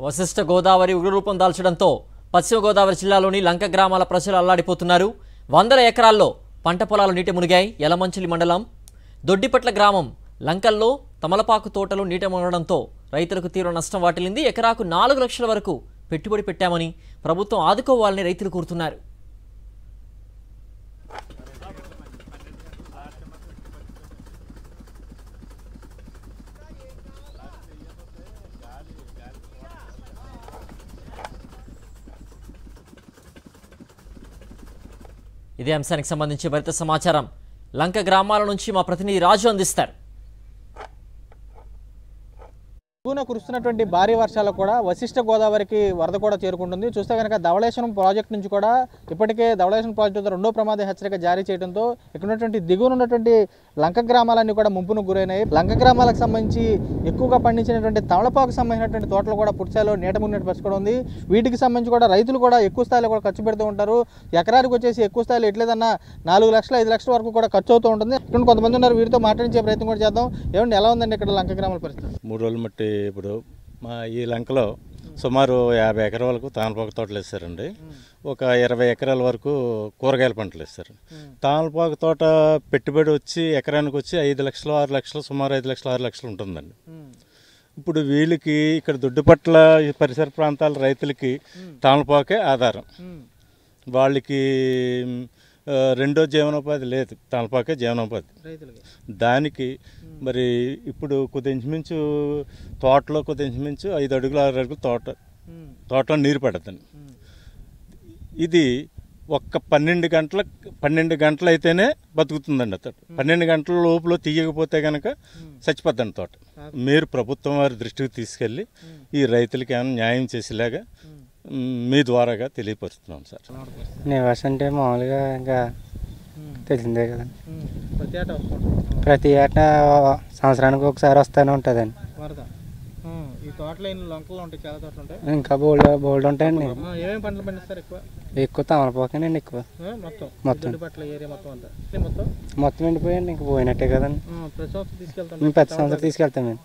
వశిష్ఠ గోదావరి ఉగ్రరూపం దాల్చడంతో పశ్చిమ గోదావరి జిల్లాలోని లంక గ్రామాల ప్రజలు అల్లాడిపోతున్నారు. వందల ఎకరాల్లో పంట పొలాలు నీట మునిగాయి. యలమంచిలి మండలం దొడ్డిపట్ల గ్రామం లంకల్లో తమలపాకు తోటలు నీట మునగడంతో రైతులకు తీవ్ర నష్టం వాటిల్లింది. ఎకరాకు 4 లక్షల వరకు పెట్టుబడి పెట్టామని ప్రభుత్వం ఆదుకోవాలని రైతులు కోరుతున్నారు. ఇదే అంశానికి సంబంధించి మరింత సమాచారం లంక గ్రామాల నుంచి మా ప్రతినిధి రాజు అందిస్తారు. కురుస్తున్నటువంటి భారీ వర్షాలు కూడా వశిష్ఠ గోదావరికి వరద కూడా చేరుకుంటుంది. చూస్తే కనుక ధవళేశ్వరం ప్రాజెక్టు నుంచి కూడా ఇప్పటికే ధవళేశ్వరం ప్రాజెక్టు రెండో ప్రమాద హెచ్చరిక జారీ చేయడంతో ఇక్కడ ఉన్నటువంటి దిగువన ఉన్నటువంటి లంక గ్రామాలన్నీ కూడా ముంపును గురైనాయి. లంక గ్రామాలకు సంబంధించి ఎక్కువగా పండించినటువంటి తమలపాకు సంబంధించినటువంటి తోటలు కూడా పుట్సాలో నీట మునిగినట్టు పరిస్థితి ఉంది. వీటికి సంబంధించి కూడా రైతులు కూడా ఎక్కువ స్థాయిలో కూడా ఖర్చు పెడుతూ ఉంటారు. ఎకరానికి వచ్చేసి ఎక్కువ స్థాయిలో ఎట్లేదన్నా 4 లక్షలు 5 లక్షల వరకు కూడా ఖర్చు అవుతూ ఉంటుంది. ఇక్కడ కొంతమంది ఉన్నారు, వీరితో మాట్లాడించే ప్రయత్నం కూడా చేద్దాం. ఏమంటే ఎలా ఉందండి ఇక్కడ లంక గ్రామాల పరిస్థితి? 3 రోజులు మట్టి ఇప్పుడు మా ఈ లంకలో సుమారు 50 ఎకరాల వరకు తమలపాకు తోటలు వేస్తారండి. ఒక 20 ఎకరాల వరకు కూరగాయల పంటలు వేస్తారు. తమలపాకు తోట పెట్టుబడి వచ్చి ఎకరానికి వచ్చి 5 లక్షలు 6 లక్షలు సుమారు 5 లక్షలు 6 లక్షలు ఉంటుందండి. ఇప్పుడు వీళ్ళకి ఇక్కడ దొడ్డిపట్ల పరిసర ప్రాంతాల రైతులకి తమలపాకే ఆధారం. వాళ్ళకి రెండో జీవనోపాధి లేదు, తమలపాకే జీవనోపాధి. దానికి మరి ఇప్పుడు ఇంచుమించు తోటలో ఇంచుమించు 5 అడుగులు 6 అడుగులు తోటలో నీరు పడద్దండి. ఇది ఒక్క 12 గంటలు అయితేనే బతుకుతుందండి. అతడు 12 గంటల లోపల తీయకపోతే కనుక చచ్చిపోద్దండి తోట. మీరు ప్రభుత్వం వారి దృష్టికి తీసుకెళ్ళి ఈ రైతులకి ఏమైనా న్యాయం చేసేలాగా మీ ద్వారాగా తెలియపరుస్తున్నాం సార్. నివాస అంటే మామూలుగా ఇంకా తెలిసిందే కదండి. ప్రతి ఏటా సంవత్సరానికి ఒకసారి వస్తూనే ఉంటుందండి. ఇంకా బోల్డ్ ఉంటాయండి. ఎక్కువ తమలపాకేనండి. ఎక్కువ మొత్తం ఎండిపోయండి. ఇంక పోయినట్టే కదండి. ప్రతి సంవత్సరం తీసుకెళ్తామండి.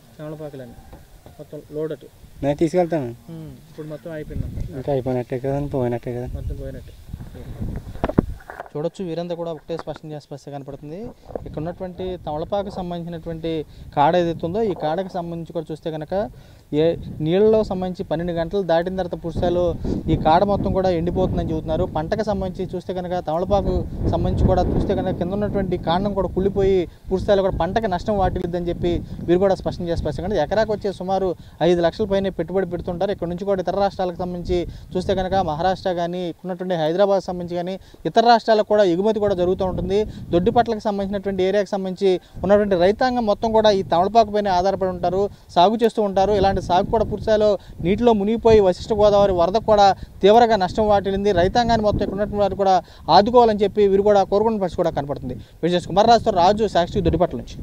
నేను తీసుకెళ్తాను. ఇంకా అయిపోయినట్టే కదండి, పోయినట్టే కదా. చూడొచ్చు, వీరంతా కూడా ఒకటే స్పష్టంగా కనపడుతుంది. ఇక్కడ ఉన్నటువంటి తమలపాకు సంబంధించినటువంటి కాడ ఏదైతే ఉందో ఈ కాడకు సంబంధించి కూడా చూస్తే కనుక నీళ్ళలో సంబంధించి 12 గంటలు దాటిన తర్వాత పురుషాలు ఈ కాడ మొత్తం కూడా ఎండిపోతుందని చెబుతున్నారు. పంటకు సంబంధించి చూస్తే కనుక తమలపాకు సంబంధించి కూడా చూస్తే కనుక కింద ఉన్నటువంటి కాండం కూడా కుళ్ళిపోయి పురుషాలు కూడా పంటకు నష్టం వాటిల్లిద్దని చెప్పి వీరు కూడా స్పష్టంగా ఎకరాకు వచ్చే సుమారు 5 లక్షల పైన పెట్టుబడి పెడుతుంటారు. ఇక్కడ నుంచి కూడా ఇతర రాష్ట్రాలకు సంబంధించి చూస్తే కనుక మహారాష్ట్ర కానీ ఉన్నటువంటి హైదరాబాద్ సంబంధించి కానీ ఇతర రాష్ట్రాలకు కూడా ఎగుమతి కూడా జరుగుతూ ఉంటుంది. దొడ్డిపట్లకు సంబంధించినటువంటి ఏరియాకి సంబంధించి ఉన్నటువంటి రైతాంగం మొత్తం కూడా ఈ తమలపాకు పైన ఆధారపడి ఉంటారు, సాగు చేస్తూ ఉంటారు. ఇలాంటి సాగు కూడా పురుషాలో నీటిలో మునిగిపోయి వశిష్ఠ గోదావరి వరద కూడా తీవ్రంగా నష్టం వాటిల్లింది. రైతాంగాన్ని మొత్తం ఇక్కడ ఉన్నటువంటి వారు కూడా ఆదుకోవాలని చెప్పి వీరు కూడా కోరుకున్న పరిస్థితి కూడా కనపడుతుంది. విజయ్ కుమార్ రాజు సాక్షి దొడ్డిపట్ల నుంచి.